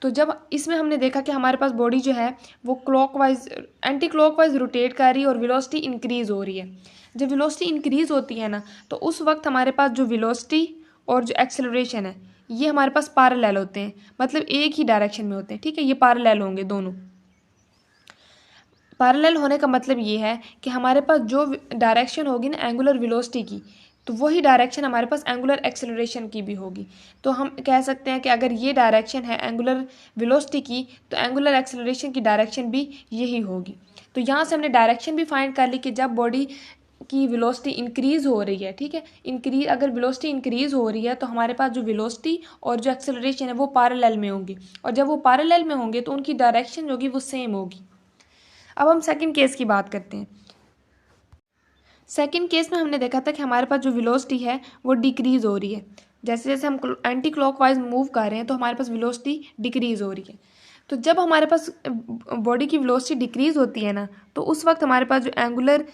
तो जब इसमें हमने देखा कि हमारे पास बॉडी जो है वो क्लॉकवाइज एंटी क्लॉकवाइज रोटेट कर रही है और वेलोसिटी इंक्रीज हो रही है। जब वेलोसिटी इंक्रीज होती है ना तो उस वक्त हमारे पास जो वेलोसिटी और जो एक्सेलरेशन है ये हमारे पास पैरेलल होते हैं, मतलब एक ही डायरेक्शन में होते हैं। ठीक है, ये पैरेलल होंगे दोनों। पैरेलल होने का मतलब ये है कि हमारे पास जो डायरेक्शन होगी ना एंगुलर वेलोसिटी की, तो वही डायरेक्शन हमारे पास एंगुलर एक्सेलरेशन की भी होगी। तो हम कह सकते हैं कि अगर ये डायरेक्शन है एंगुलर वेलोसिटी की तो एंगुलर एक्सेलरेशन की डायरेक्शन भी यही होगी। तो यहाँ से हमने डायरेक्शन भी फाइंड कर ली कि जब बॉडी की वेलोसिटी इंक्रीज हो रही है, ठीक है, अगर वेलोसिटी इंक्रीज हो रही है तो हमारे पास जो वेलोसिटी और जो एक्सेलरेशन है वो पैरेलल में होंगी, और जब वो पैरेलल में होंगे तो उनकी डायरेक्शन जो होगी वो सेम होगी। अब हम सेकंड केस की बात करते हैं। सेकंड केस में हमने देखा था कि हमारे पास जो वेलोसिटी है वो डिक्रीज हो रही है। जैसे जैसे हम एंटी क्लॉकवाइज मूव कर रहे हैं तो हमारे पास वेलोसिटी डिक्रीज हो रही है। तो जब हमारे पास बॉडी की वेलोसिटी डिक्रीज होती है ना तो उस वक्त हमारे पास जो एंगुलर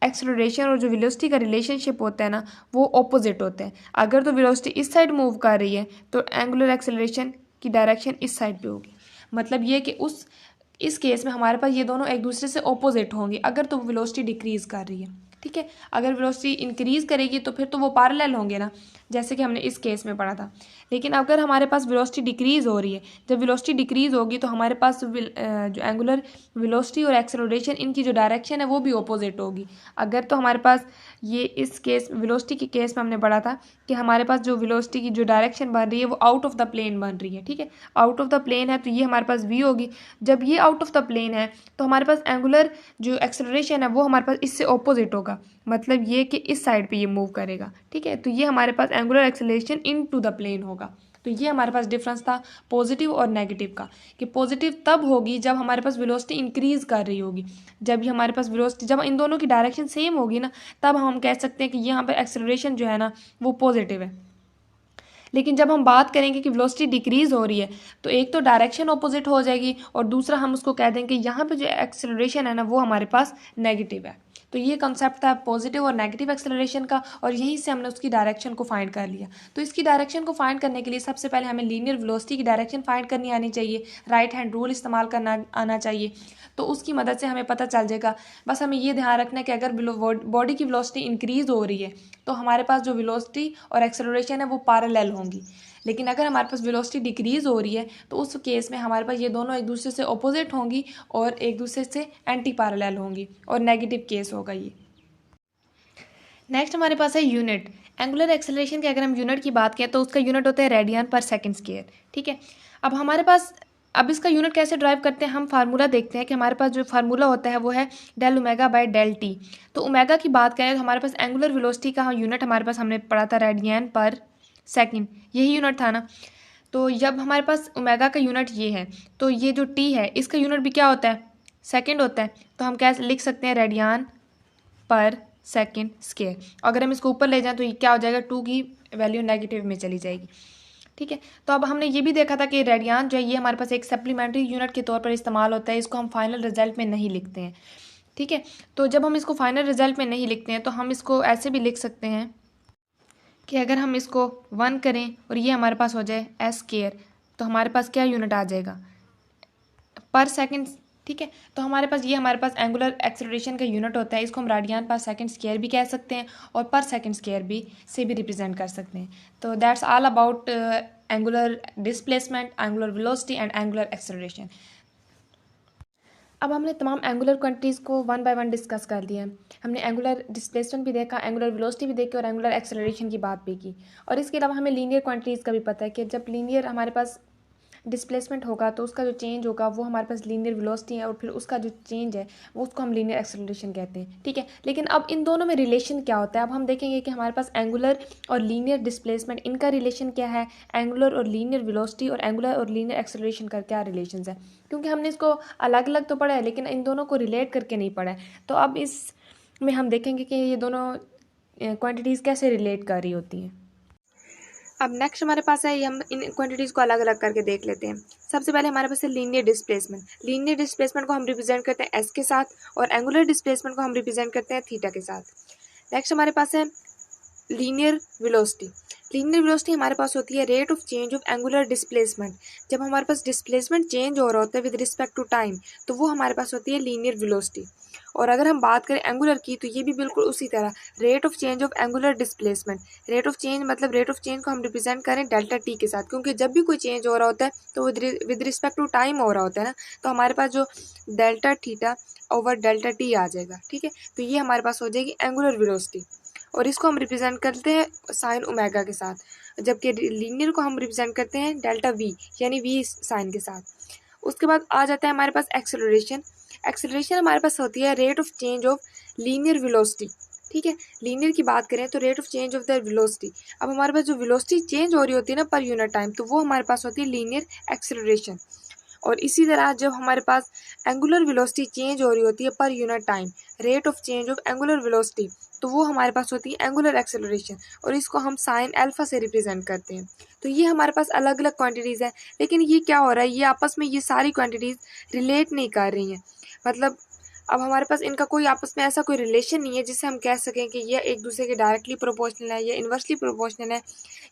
एक्सेलरेशन और जो वेलोसिटी का रिलेशनशिप होता है ना वो ऑपोजिट होते हैं। अगर तो वेलोसिटी इस साइड मूव कर रही है तो एंगुलर एक्सेलरेशन की डायरेक्शन इस साइड पे होगी। मतलब ये कि इस केस में हमारे पास ये दोनों एक दूसरे से ऑपोजिट होंगे अगर तो वेलोसिटी डिक्रीज कर रही है। ठीक है, अगर वेलोसिटी इंक्रीज करेगी तो फिर तो वो पैरेलल होंगे ना, जैसे कि हमने इस केस में पढ़ा था। लेकिन अगर हमारे पास वेलोसिटी डिक्रीज हो रही है, जब वेलोसिटी डिक्रीज होगी तो हमारे पास जो एंगुलर वेलोसिटी और एक्सेलरेशन इनकी जो डायरेक्शन है वो भी ऑपोजिट होगी। अगर तो हमारे पास ये इस केस वेलोसिटी के केस में हमने पढ़ा था कि हमारे पास जो वेलोसिटी की जो डायरेक्शन बन रही है वो आउट ऑफ द प्लेन बन रही है। ठीक है, आउट ऑफ द प्लेन है तो ये हमारे पास v होगी। जब ये आउट ऑफ द प्लेन है तो हमारे पास एंगुलर जो एक्सेलरेशन है वो हमारे पास इससे ऑपोजिट होगा, मतलब ये कि इस साइड पे ये मूव करेगा। ठीक है, तो ये हमारे पास angular acceleration into the plane होगा। तो ये हमारे पास डिफरेंस था पॉजिटिव और नेगेटिव का, कि पॉजिटिव तब होगी जब हमारे पास वेलोसिटी इंक्रीज कर रही होगी। जब ये हमारे पास वेलोसिटी, जब इन दोनों की डायरेक्शन सेम होगी ना तब हम कह सकते हैं कि यहाँ पर एक्सेलरेशन जो है ना वो पॉजिटिव है। लेकिन जब हम बात करेंगे कि वेलोसिटी डिक्रीज हो रही है तो एक तो डायरेक्शन ऑपोजिट हो जाएगी और दूसरा हम उसको कह देंगे यहाँ पे जो एक्सेलरेशन है ना वो हमारे पास नेगेटिव है। तो ये कंसेप्ट था पॉजिटिव और नेगेटिव एक्सेलरेशन का, और यहीं से हमने उसकी डायरेक्शन को फाइंड कर लिया। तो इसकी डायरेक्शन को फाइंड करने के लिए सबसे पहले हमें लीनियर वेलोसिटी की डायरेक्शन फाइंड करनी आनी चाहिए, राइट हैंड रूल इस्तेमाल करना आना चाहिए। तो उसकी मदद से हमें पता चल जाएगा। बस हमें ये ध्यान रखना है कि अगर बॉडी की वेलोसिटी इंक्रीज हो रही है तो हमारे पास जो वेलोसिटी और एक्सेलरेशन है वो पैरेलल होंगी। लेकिन अगर हमारे पास वेलोसिटी डिक्रीज हो रही है तो उस केस में हमारे पास ये दोनों एक दूसरे से ऑपोजिट होंगी और एक दूसरे से एंटी पैरेलल होंगी, और नेगेटिव केस होगा ये। नेक्स्ट हमारे पास है यूनिट। एंगुलर एक्सेलरेशन की अगर हम यूनिट की बात करें तो उसका यूनिट होता है रेडियन पर सेकंड स्क्वायर। ठीक है, अब हमारे पास अब इसका यूनिट कैसे ड्राइव करते हैं, हम फार्मूला देखते हैं कि हमारे पास जो फार्मूला होता है वो है del omega by del T. तो ओमेगा की बात करें तो हमारे पास एंगुलर वेलोसिटी का यूनिट हमारे पास हमने पढ़ा था रेडियन पर सेकंड, यही यूनिट था ना। तो जब हमारे पास ओमेगा का यूनिट ये है तो ये जो टी है इसका यूनिट भी क्या होता है, सेकंड होता है। तो हम क्या लिख सकते हैं, रेडियन पर सेकंड स्क्वायर। अगर हम इसको ऊपर ले जाएं तो ये क्या हो जाएगा, 2 की वैल्यू नेगेटिव में चली जाएगी। ठीक है, तो अब हमने ये भी देखा था कि रेडियन जो है ये हमारे पास एक सप्लीमेंट्री यूनिट के तौर पर इस्तेमाल होता है, इसको हम फाइनल रिजल्ट में नहीं लिखते हैं। ठीक है, तो जब हम इसको फाइनल रिजल्ट में नहीं लिखते हैं तो हम इसको ऐसे भी लिख सकते हैं कि अगर हम इसको 1 करें और ये हमारे पास हो जाए एस स्क्वायर तो हमारे पास क्या यूनिट आ जाएगा, पर सेकंड। ठीक है, तो हमारे पास ये हमारे पास एंगुलर एक्सेलरेशन का यूनिट होता है, इसको हम रेडियन पर सेकंड स्क्वायर भी कह सकते हैं और पर सेकंड स्क्वायर भी से भी रिप्रेजेंट कर सकते हैं। तो that's all about angular displacement, angular velocity and angular acceleration. अब हमने तमाम एंगुलर क्वांटिटीज़ को वन बाय वन डिस्कस कर लिया है। हमने एंगुलर डिस्प्लेसमेंट भी देखा, एंगुलर वेलोसिटी भी देखी और एंगुलर एक्सेलरेशन की बात भी की। और इसके अलावा हमें लीनियर क्वांटिटीज़ का भी पता है कि जब लीनियर हमारे पास डिस्प्लेसमेंट होगा तो उसका जो चेंज होगा वो हमारे पास लीनियर वेलोसिटी है और फिर उसका जो चेंज है वो उसको हम लीनियर एक्सेलरेशन कहते हैं। ठीक है, लेकिन अब इन दोनों में रिलेशन क्या होता है, अब हम देखेंगे कि हमारे पास एंगुलर और लीनियर डिस्प्लेसमेंट इनका रिलेशन क्या है, एंगुलर और लीनियर वेलोसिटी और एंगुलर और लीनियर एक्सेलरेशन का क्या रिलेशन है। क्योंकि हमने इसको अलग अलग तो पढ़ा है लेकिन इन दोनों को रिलेट करके नहीं पढ़ा है। तो अब इस में हम देखेंगे कि ये दोनों क्वांटिटीज़ कैसे रिलेट कर रही होती हैं। अब नेक्स्ट हमारे पास है, ये हम इन क्वांटिटीज़ को अलग अलग करके देख लेते हैं। सबसे पहले हमारे पास है लीनियर डिस्प्लेसमेंट। लीनियर डिस्प्लेसमेंट को हम रिप्रेजेंट करते हैं एस के साथ और एंगुलर डिस्प्लेसमेंट को हम रिप्रेजेंट करते हैं थीटा के साथ। नेक्स्ट हमारे पास है लीनियर वेलोसिटी। लीनियर वेलोसिटी हमारे पास होती है rate of change of angular displacement. जब हमारे पास डिस्प्लेसमेंट चेंज हो रहा होता है विद रिस्पेक्ट टू टाइम तो वो हमारे पास होती है लीनियर वेलोसिटी। और अगर हम बात करें एंगुलर की तो ये भी बिल्कुल उसी तरह rate of change of angular displacement. Rate of change मतलब रेट ऑफ चेंज को हम रिप्रेजेंट करें डेल्टा टी के साथ, क्योंकि जब भी कोई चेंज हो रहा होता है तो विद रिस्पेक्ट टू टाइम हो रहा होता है ना, तो हमारे पास जो delta theta over delta T आ जाएगा। ठीक है, तो ये हमारे पास हो जाएगी एंगुलर वेलोसिटी और इसको हम रिप्रेजेंट करते हैं साइन ओमेगा के साथ, जबकि लीनियर को हम रिप्रेजेंट करते हैं डेल्टा वी यानी वी साइन के साथ। उसके बाद आ जाता है हमारे पास एक्सेलरेशन। एक्सेलरेशन हमारे पास होती है rate of change of linear velocity. ठीक है, लीनियर की बात करें तो rate of change of the velocity. अब हमारे पास जो वेलोसिटी चेंज हो रही होती है ना पर यूनिट टाइम, तो वो हमारे पास होती है लीनियर एक्सेलरेशन। और इसी तरह जब हमारे पास एंगुलर वेलोसिटी चेंज हो रही होती है per unit time, rate of change of angular velocity, तो वो हमारे पास होती है एंगुलर एक्सेलरेशन और इसको हम साइन अल्फा से रिप्रेजेंट करते हैं। तो ये हमारे पास अलग अलग क्वांटिटीज़ हैं, लेकिन ये क्या हो रहा है, ये आपस में ये सारी क्वांटिटीज़ रिलेट नहीं कर रही हैं। मतलब अब हमारे पास इनका कोई आपस में ऐसा कोई रिलेशन नहीं है जिससे हम कह सकें कि यह एक दूसरे के डायरेक्टली प्रोपोर्शनल है या इन्वर्सली प्रोपोर्शनल है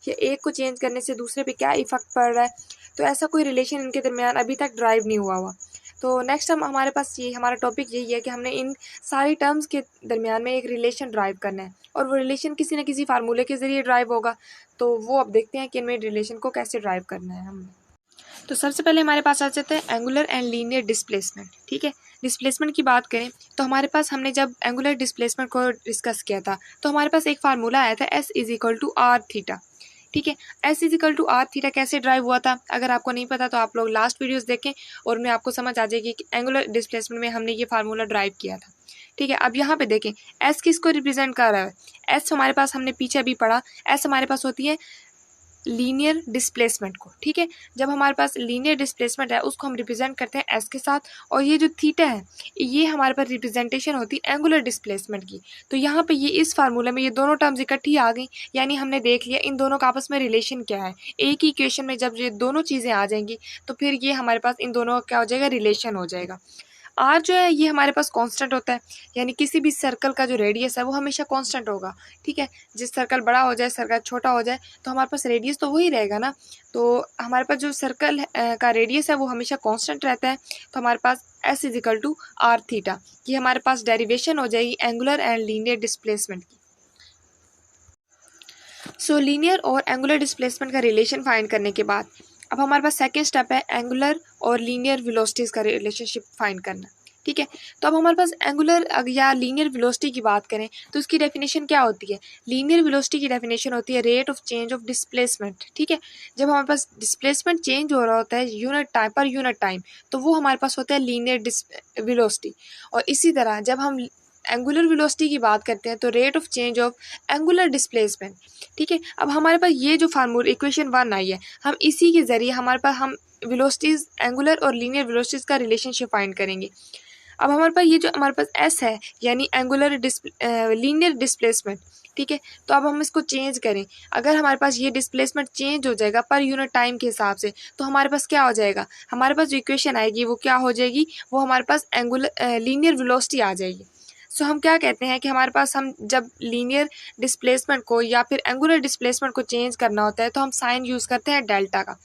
या एक को चेंज करने से दूसरे पे क्या इफेक्ट पड़ रहा है। तो ऐसा कोई रिलेशन इनके दरमियान अभी तक ड्राइव नहीं हुआ। तो नेक्स्ट हम हमारे पास ये हमारा टॉपिक यही है कि हमने इन सारी टर्म्स के दरमियान में एक रिलेशन ड्राइव करना है और वो रिलेशन किसी न किसी फार्मूले के ज़रिए ड्राइव होगा। तो वो अब देखते हैं कि इनमें रिलेशन को कैसे ड्राइव करना है हमें। तो सबसे पहले हमारे पास आ जाता है एंगुलर एंड लीनियर डिस्प्लेसमेंट। ठीक है, डिस्प्लेसमेंट की बात करें तो हमारे पास हमने जब एंगुलर डिस्प्लेसमेंट को डिस्कस किया था तो हमारे पास एक फार्मूला आया था S is equal to R theta. ठीक है, S is equal to R theta कैसे ड्राइव हुआ था, अगर आपको नहीं पता तो आप लोग लास्ट वीडियोस देखें और उनमें आपको समझ आ जाएगी कि एंगुलर डिस्प्लेसमेंट में हमने ये फार्मूला ड्राइव किया था। ठीक है, अब यहाँ पे देखें एस किसको रिप्रेजेंट कर रहा है। एस हमारे पास हमने पीछे अभी पढ़ा, एस हमारे पास होती है लीनियर डिस्प्लेसमेंट को। ठीक है, जब हमारे पास लीनियर डिस्प्लेसमेंट है उसको हम रिप्रेजेंट करते हैं एस के साथ और ये जो थीटा है ये हमारे पास रिप्रेजेंटेशन होती है एंगुलर डिस्प्लेसमेंट की। तो यहाँ पे ये इस फार्मूले में ये दोनों टर्म्स इकट्ठी आ गई, यानी हमने देख लिया इन दोनों का आपस में रिलेशन क्या है। एक ही इक्वेशन में जब ये दोनों चीज़ें आ जाएंगी तो फिर ये हमारे पास इन दोनों का क्या हो जाएगा, रिलेशन हो जाएगा। आर जो है ये हमारे पास कांस्टेंट होता है, यानी किसी भी सर्कल का जो रेडियस है वो हमेशा कांस्टेंट होगा। ठीक है, जिस सर्कल बड़ा हो जाए सर्कल छोटा हो जाए तो हमारे पास रेडियस तो वही रहेगा ना। तो हमारे पास जो सर्कल का रेडियस है वो हमेशा कांस्टेंट रहता है। तो हमारे पास S is equal to R theta, ये हमारे पास डेरिवेशन हो जाएगी एंगुलर एंड लीनियर डिस्प्लेसमेंट की। सो लीनियर और एंगुलर डिस्प्लेसमेंट का रिलेशन फाइंड करने के बाद अब हमारे पास सेकेंड स्टेप है एंगुलर और लीनियर वेलोसिटीज़ का रिलेशनशिप फाइंड करना। ठीक है, तो अब हमारे पास एंगुलर या लीनियर वेलोसिटी की बात करें तो उसकी डेफिनेशन क्या होती है। लीनियर वेलोसिटी की डेफिनेशन होती है rate of change of displacement. ठीक है, जब हमारे पास डिस्प्लेसमेंट चेंज हो रहा होता है unit time per unit time तो वो हमारे पास होता है लीनियर वेलोसिटी। और इसी तरह जब हम एंगुलर वेलोसिटी की बात करते हैं तो rate of change of angular displacement. ठीक है, अब हमारे पास ये जो फार्मूला इक्वेशन 1 आई है हम इसी के ज़रिए हमारे पास हम वेलोसिटीज़ एंगुलर और लीनियर वेलोसिटीज़ का रिलेशनशिप फाइंड करेंगे। अब हमारे पास ये जो हमारे पास एस है यानी एंगुलर लीनियर डिस्प्लेसमेंट। ठीक है, तो अब हम इसको चेंज करें, अगर हमारे पास ये डिस्प्लेसमेंट चेंज हो जाएगा पर यूनिट टाइम के हिसाब से तो हमारे पास क्या हो जाएगा, हमारे पास जो इक्वेशन आएगी वो क्या हो जाएगी, वो हमारे पास एंगुलर लीनियर वेलोसिटी आ जाएगी। सो हम क्या कहते हैं कि हमारे पास हम जब लीनियर डिस्प्लेसमेंट को या फिर एंगुलर डिस्प्लेसमेंट को चेंज करना होता है तो हम साइन यूज़ करते हैं डेल्टा का।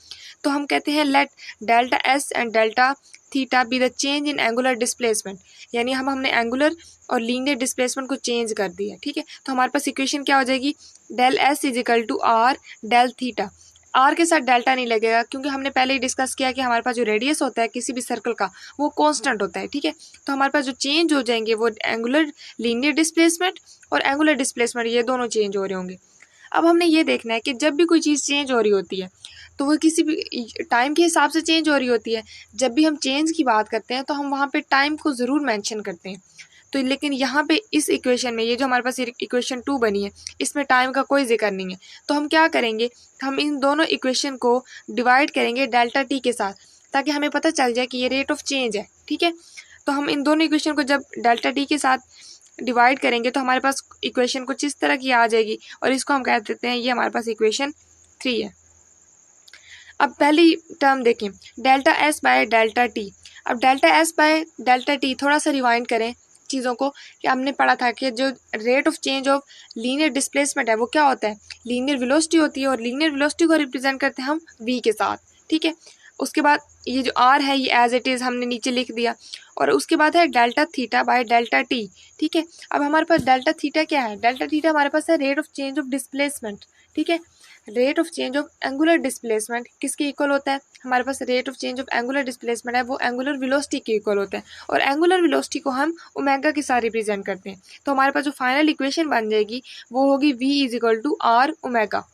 तो हम कहते हैं let delta S and delta theta B the change in angular displacement, यानी हमने एंगुलर और लीनियर डिस्प्लेसमेंट को चेंज कर दिया। ठीक है, तो हमारे पास इक्वेशन क्या हो जाएगी, del S is equal to R del theta. R के साथ डेल्टा नहीं लगेगा, क्योंकि हमने पहले ही डिस्कस किया कि हमारे पास जो रेडियस होता है किसी भी सर्कल का वो कांस्टेंट होता है, ठीक है। तो हमारे पास जो चेंज हो जाएंगे वो एंगुलर लीनियर डिस्प्लेसमेंट और एंगुलर डिस्प्लेसमेंट, ये दोनों चेंज हो रहे होंगे। अब हमने ये देखना है कि जब भी कोई चीज़ चेंज हो रही होती है तो वो किसी भी टाइम के हिसाब से चेंज हो रही होती है। जब भी हम चेंज की बात करते हैं तो हम वहाँ पे टाइम को ज़रूर मेंशन करते हैं। तो लेकिन यहाँ पे इस इक्वेशन में, ये जो हमारे पास इक्वेशन 2 बनी है, इसमें टाइम का कोई जिक्र नहीं है। तो हम क्या करेंगे, हम इन दोनों इक्वेशन को डिवाइड करेंगे डेल्टा टी के साथ, ताकि हमें पता चल जाए कि ये रेट ऑफ चेंज है, ठीक है। तो हम इन दोनों इक्वेशन को जब डेल्टा टी के साथ डिवाइड करेंगे तो हमारे पास इक्वेशन कुछ इस तरह की आ जाएगी, और इसको हम कह देते हैं ये हमारे पास इक्वेशन 3 है। अब पहली टर्म देखें, delta S by delta T. अब delta S by delta T, थोड़ा सा रिवाइंड करें चीज़ों को, कि हमने पढ़ा था कि जो rate of change of linear displacement है वो क्या होता है, लीनियर वेलोसिटी होती है, और लीनियर वेलोसिटी को रिप्रेजेंट करते हैं हम v के साथ, ठीक है। उसके बाद ये जो r है ये एज इट इज़ हमने नीचे लिख दिया, और उसके बाद है delta theta by delta T, ठीक है। अब हमारे पास डेल्टा थीटा क्या है, डेल्टा थीटा हमारे पास है rate of change of displacement, ठीक है। Rate of change of angular displacement किसके इक्वल होता है, हमारे पास rate of change of angular displacement है वो एंगुलर वेलोसिटी के इक्वल होता है, और एंगुलर वेलोसिटी को हम ओमेगा के साथ रिप्रेजेंट करते हैं। तो हमारे पास जो फाइनल इक्वेशन बन जाएगी वो होगी v is equal to R omega.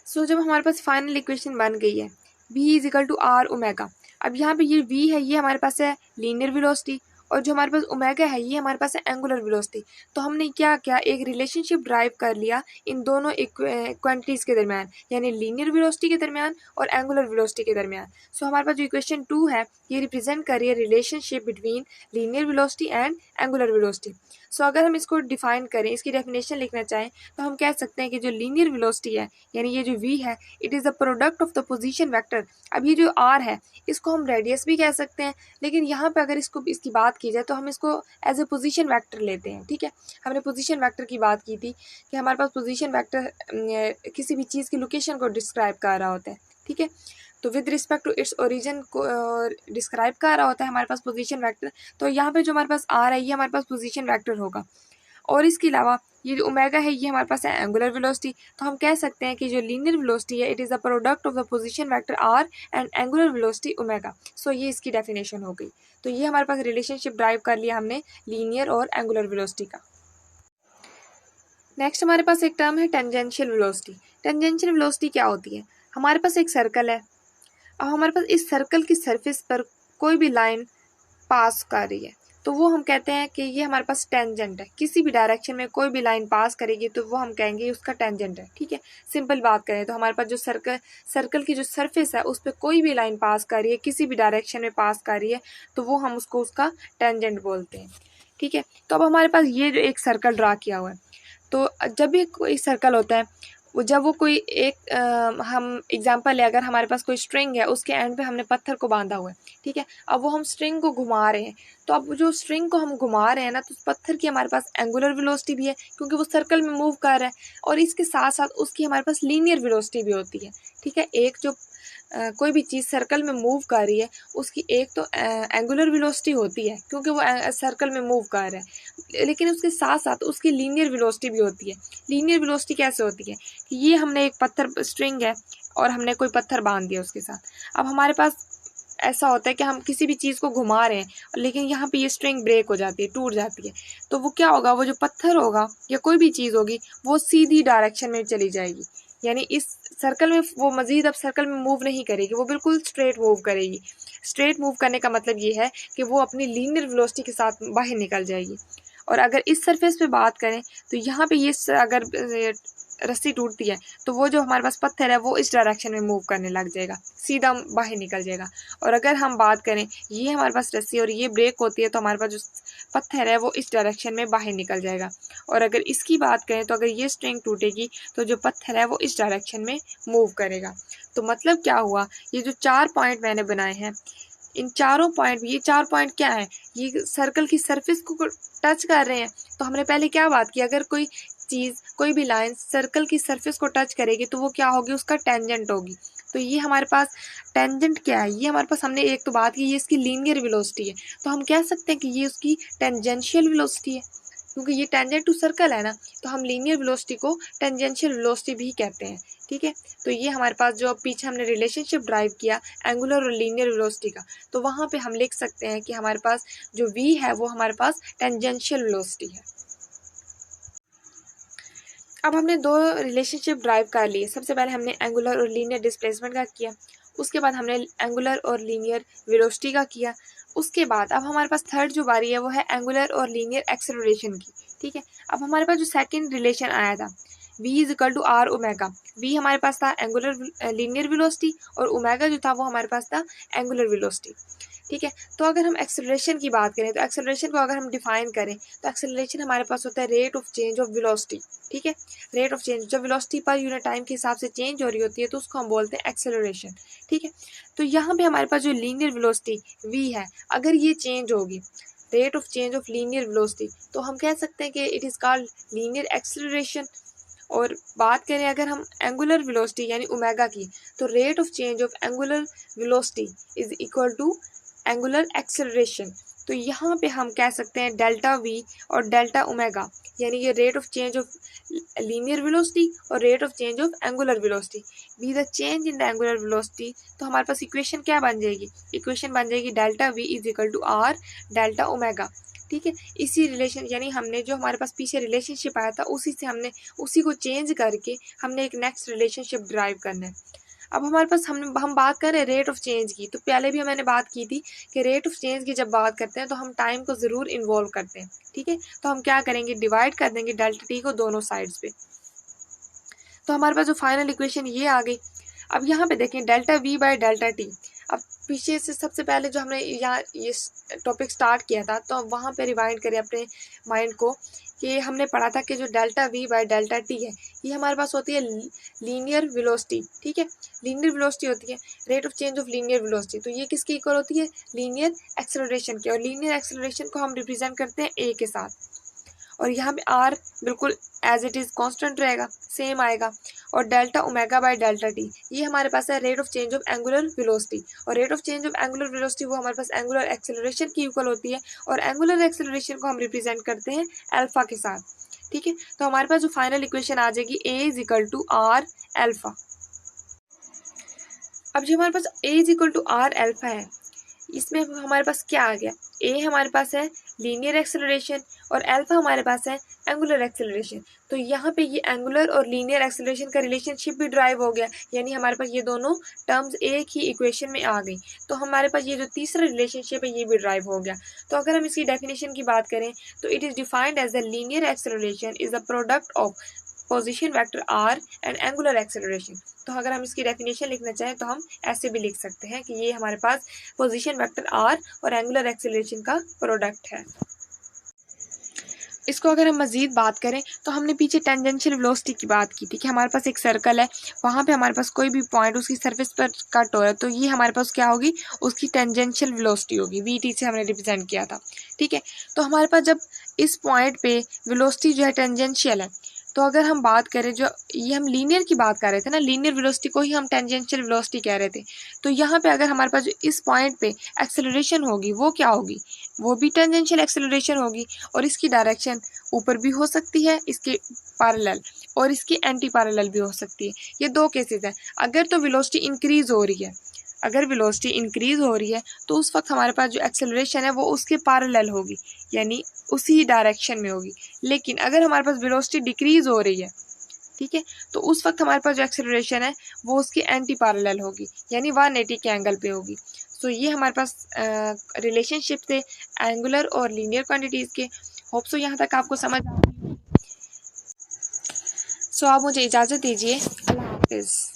So जब हमारे पास फाइनल इक्वेशन बन गई है v is equal to R omega, अब यहाँ पे ये v है ये हमारे पास है लीनियर वेलोसिटी, और जो हमारे पास ओमेगा है ये हमारे पास है एंगुलर वेलोसिटी। तो हमने क्या किया, एक रिलेशनशिप ड्राइव कर लिया इन दोनों क्वांटिटीज़ के दरमियान, यानी लीनियर वेलोसिटी के दरमियान और एंगुलर वेलोसिटी के दरमियान। सो हमारे पास जो इक्वेशन 2 है ये रिप्रेजेंट कर रही है relationship between linear velocity and angular velocity. So अगर हम इसको डिफाइन करें, इसकी डेफिनेशन लिखना चाहें, तो हम कह सकते हैं कि जो लीनियर वेलोसिटी है यानी ये जो v है, it is the product of the position vector. अब ये जो r है इसको हम रेडियस भी कह सकते हैं, लेकिन यहाँ पे अगर इसकी बात की जाए तो हम इसको एज ए पोजीशन वेक्टर लेते हैं, ठीक है। हमने पोजीशन वेक्टर की बात की थी कि हमारे पास पोजीशन वेक्टर किसी भी चीज़ की लोकेशन को डिस्क्राइब कर रहा होता है, ठीक है। तो with respect to its origin को डिस्क्राइब कर रहा होता है हमारे पास पोजीशन वेक्टर। तो यहाँ पे जो हमारे पास आ रहा है ये हमारे पास पोजीशन वेक्टर होगा, और इसके अलावा ये जो ओमेगा है ये हमारे पास है एंगुलर वेलोसिटी। तो हम कह सकते हैं कि जो लीनियर वेलोसिटी है it is the product of the position vector R and angular velocity omega. So ये इसकी डेफिनेशन हो गई। तो ये हमारे पास रिलेशनशिप ड्राइव कर लिया हमने लीनियर और एंगुलर वेलोसिटी का। नेक्स्ट हमारे पास एक टर्म है टेंजेंशियल वेलोसिटी। टेंजेंशियल वेलोसिटी क्या होती है, हमारे पास एक सर्कल है, अब हमारे पास इस सर्कल की सरफेस पर कोई भी लाइन पास कर रही है तो वो हम कहते हैं कि ये हमारे पास टेंजेंट है। किसी भी डायरेक्शन में कोई भी लाइन पास करेगी तो वो हम कहेंगे उसका टेंजेंट है, ठीक है। सिंपल बात करें तो हमारे पास जो सर्कल की जो सरफेस है उस पर कोई भी लाइन पास कर रही है, किसी भी डायरेक्शन में पास कर रही है, तो वो हम उसको उसका टेंजेंट बोलते हैं, ठीक है। तो अब हमारे पास ये जो एक सर्कल ड्रा किया हुआ है, तो जब भी कोई सर्कल होता है वो जब वो कोई एक हम एग्जांपल है, अगर हमारे पास कोई स्ट्रिंग है उसके एंड पे हमने पत्थर को बांधा हुआ है, ठीक है। अब वो हम स्ट्रिंग को घुमा रहे हैं, तो अब जो स्ट्रिंग को हम घुमा रहे हैं ना, तो उस पत्थर की हमारे पास एंगुलर वेलोसिटी भी है क्योंकि वो सर्कल में मूव कर रहा है, और इसके साथ साथ उसकी हमारे पास लीनियर वेलोसिटी भी होती है, ठीक है। एक जो कोई भी चीज़ सर्कल में मूव कर रही है उसकी एक तो एंगुलर वेलोसिटी होती है क्योंकि वो सर्कल में मूव कर रहा है, लेकिन उसके साथ साथ उसकी लीनियर वेलोसिटी भी होती है। लीनियर वेलोसिटी कैसे होती है कि ये हमने एक पत्थर स्ट्रिंग है और हमने कोई पत्थर बांध दिया उसके साथ। अब हमारे पास ऐसा होता है कि हम किसी भी चीज़ को घुमा रहे हैं लेकिन यहाँ पे ये स्ट्रिंग ब्रेक हो जाती है, टूट जाती है, तो वो क्या होगा, वो जो पत्थर होगा या कोई भी चीज़ होगी वो सीधी डायरेक्शन में चली जाएगी, यानी इस सर्कल में वो मज़ीद अब सर्कल में मूव नहीं करेगी, वो बिल्कुल स्ट्रेट मूव करेगी। स्ट्रेट मूव करने का मतलब ये है कि वो अपनी लीनियर वेलोसिटी के साथ बाहर निकल जाएगी। और अगर इस सरफेस पे बात करें तो यहाँ पे ये अगर रस्सी टूटती है तो वो जो हमारे पास पत्थर है वो इस डायरेक्शन में मूव करने लग जाएगा, सीधा बाहर निकल जाएगा। और अगर हम बात करें ये हमारे पास रस्सी और ये ब्रेक होती है तो हमारे पास जो पत्थर है वो इस डायरेक्शन में बाहर निकल जाएगा। और अगर इसकी बात करें तो अगर ये स्ट्रिंग टूटेगी तो जो पत्थर है वो इस डायरेक्शन में मूव करेगा। तो मतलब क्या हुआ, ये जो 4 पॉइंट मैंने बनाए हैं इन चारों पॉइंट, ये 4 पॉइंट क्या है, ये सर्कल की सरफेस को टच कर रहे हैं। तो हमने पहले क्या बात की, अगर कोई चीज़ कोई भी लाइन सर्कल की सरफेस को टच करेगी तो वो क्या होगी, उसका टेंजेंट होगी। तो ये हमारे पास टेंजेंट क्या है, ये हमारे पास हमने एक तो बात की ये इसकी लीनियर वेलोसिटी है, तो हम कह सकते हैं कि ये उसकी टेंजेंशियल वेलोसिटी है। क्योंकि ये टेंजेंट टू सर्कल है ना, तो हम लीनियर वेलोसिटी को टेंजेंशियल वेलोसिटी भी कहते हैं। ठीक है, तो ये हमारे पास जो पीछे हमने रिलेशनशिप ड्राइव किया एंगुलर और लीनियर वेलोसिटी का, तो वहाँ पे हम लिख सकते हैं कि हमारे पास जो v है वो हमारे पास टेंजेंशियल वेलोसिटी है। अब हमने दो रिलेशनशिप ड्राइव कर लिए। सबसे पहले हमने एंगुलर और लीनियर डिस्प्लेसमेंट का किया, उसके बाद हमने एंगुलर और लीनियर वेलोसिटी का किया। उसके बाद अब हमारे पास थर्ड जो बारी है वो है एंगुलर और लीनियर एक्सेलरेशन की। ठीक है, अब हमारे पास जो सेकंड रिलेशन आया था v is equal to R omega, v हमारे पास था एंगुलर लीनियर वेलोसिटी और ओमेगा जो था वो हमारे पास था एंगुलर वेलोसिटी। ठीक है, तो अगर हम एक्सेलरेशन की बात करें तो एक्सेलरेशन को अगर हम डिफाइन करें तो एक्सेलरेशन हमारे पास होता है rate of change of velocity. ठीक है, रेट ऑफ चेंज जब वेलोसिटी पर यूनिट टाइम के हिसाब से चेंज हो रही होती है तो उसको हम बोलते हैं एक्सेलरेशन। ठीक है, तो यहाँ पे हमारे पास जो लीनियर वेलोसिटी v है, अगर ये चेंज होगी rate of change of linear velocity, तो हम कह सकते हैं कि it is called linear acceleration. और बात करें अगर हम एंगुलर वेलोसिटी यानी ओमेगा की, तो rate of change of angular velocity is equal to angular acceleration. तो यहाँ पे हम कह सकते हैं डेल्टा वी और डेल्टा ओमेगा, यानी ये rate of change of linear velocity और rate of change of angular velocity be the change in the angular velocity. तो हमारे पास इक्वेशन क्या बन जाएगी, इक्वेशन बन जाएगी delta V is equal to R delta omega. ठीक है, इसी रिलेशन यानी हमने जो हमारे पास पीछे रिलेशनशिप आया था उसी से हमने उसी को चेंज करके हमने एक नेक्स्ट रिलेशनशिप ड्राइव करना है। अब हमारे पास हम बात कर रहे हैं रेट ऑफ चेंज की, तो पहले भी मैंने बात की थी कि रेट ऑफ चेंज की जब बात करते हैं तो हम टाइम को ज़रूर इन्वॉल्व करते हैं। ठीक है, तो हम क्या करेंगे, डिवाइड कर देंगे डेल्टा टी को दोनों साइड्स पे। तो हमारे पास जो फाइनल इक्वेशन ये आ गई। अब यहाँ पे देखें delta we bye delta T. अब पीछे से सबसे पहले जो हमने यहाँ ये टॉपिक स्टार्ट किया था तो वहाँ पे रिवाइंड करें अपने माइंड को कि हमने पढ़ा था कि जो delta we bye delta T है ये हमारे पास होती है लीनियर वेलोसिटी। ठीक है, लीनियर वेलोसिटी होती है rate of change of linear velocity, तो ये किसकी इक्वल होती है, लीनियर एक्सेलरेशन की। और लीनियर एक्सेलरेशन को हम रिप्रेजेंट करते हैं ए के साथ, और यहाँ पे आर बिल्कुल एज इट इज़ कांस्टेंट रहेगा, सेम आएगा। और delta omega by delta T ये हमारे पास है rate of change of angular velocity, और rate of change of angular velocity वो हमारे पास एंगुलर एक्सेलरेशन की इक्वल होती है, और एंगुलर एक्सेलरेशन को हम रिप्रेजेंट करते हैं अल्फा के साथ। ठीक है, तो हमारे पास जो फाइनल इक्वेशन आ जाएगी A is equal to R alpha. अब जो हमारे पास A is equal to R alpha है, इसमें हमारे पास क्या आ गया, ए हमारे पास है लीनियर एक्सेलरेशन और अल्फा हमारे पास है एंगुलर एक्सेलरेशन। तो यहाँ पे ये एंगुलर और लीनियर एक्सेलरेशन का रिलेशनशिप भी ड्राइव हो गया, यानी हमारे पास ये दोनों टर्म्स एक ही इक्वेशन में आ गई। तो हमारे पास ये जो तीसरा रिलेशनशिप है ये भी ड्राइव हो गया। तो अगर हम इसकी डेफिनेशन की बात करें तो it is defined as the linear acceleration is the product of position vector R and angular acceleration. तो अगर हम इसकी डेफिनेशन लिखना चाहें तो हम ऐसे भी लिख सकते हैं कि ये हमारे पास पोजीशन वेक्टर आर और एंगुलर एक्सेलरेशन का प्रोडक्ट है। इसको अगर हम मज़ीद बात करें तो हमने पीछे टेंजेंशियल वेलोसिटी की बात की थी कि हमारे पास एक सर्कल है, वहाँ पे हमारे पास कोई भी पॉइंट उसकी सरफेस पर कट हो रहा है, तो ये हमारे पास क्या होगी, उसकी टेंजेंशियल वेलोसिटी होगी, वी टी से हमने रिप्रेजेंट किया था। ठीक है, तो हमारे पास जब इस पॉइंट पे वेलोसिटी जो है टेंजेंशियल है, तो अगर हम बात करें जो ये हम लीनियर की बात कर रहे थे ना, लीनियर वेलोसिटी को ही हम टेंजेंशियल वेलोसिटी कह रहे थे, तो यहाँ पे अगर हमारे पास जो इस पॉइंट पे एक्सेलरेशन होगी वो क्या होगी, वो भी टेंजेंशियल एक्सेलरेशन होगी, और इसकी डायरेक्शन ऊपर भी हो सकती है इसके पैरेलल और इसकी एंटी पैरेलल भी हो सकती है। ये दो केसेस हैं। अगर तो वेलोसिटी इंक्रीज हो रही है, अगर वेलोसिटी इंक्रीज हो रही है तो उस वक्त हमारे पास जो एक्सेलरेशन है वो उसके पैरेलल होगी, यानी उसी डायरेक्शन में होगी। लेकिन अगर हमारे पास वेलोसिटी डिक्रीज हो रही है, ठीक है, तो उस वक्त हमारे पास जो एक्सेलरेशन है वो उसकी एंटी पैरेलल होगी, यानी 180 के एंगल पे होगी। सो ये हमारे पास रिलेशनशिप थे एंगुलर और लीनियर क्वांटिटीज़ के। होप सो यहाँ तक आपको समझ आ गई। सो आप मुझे इजाज़त दीजिए, अल्लाह हाफिज़।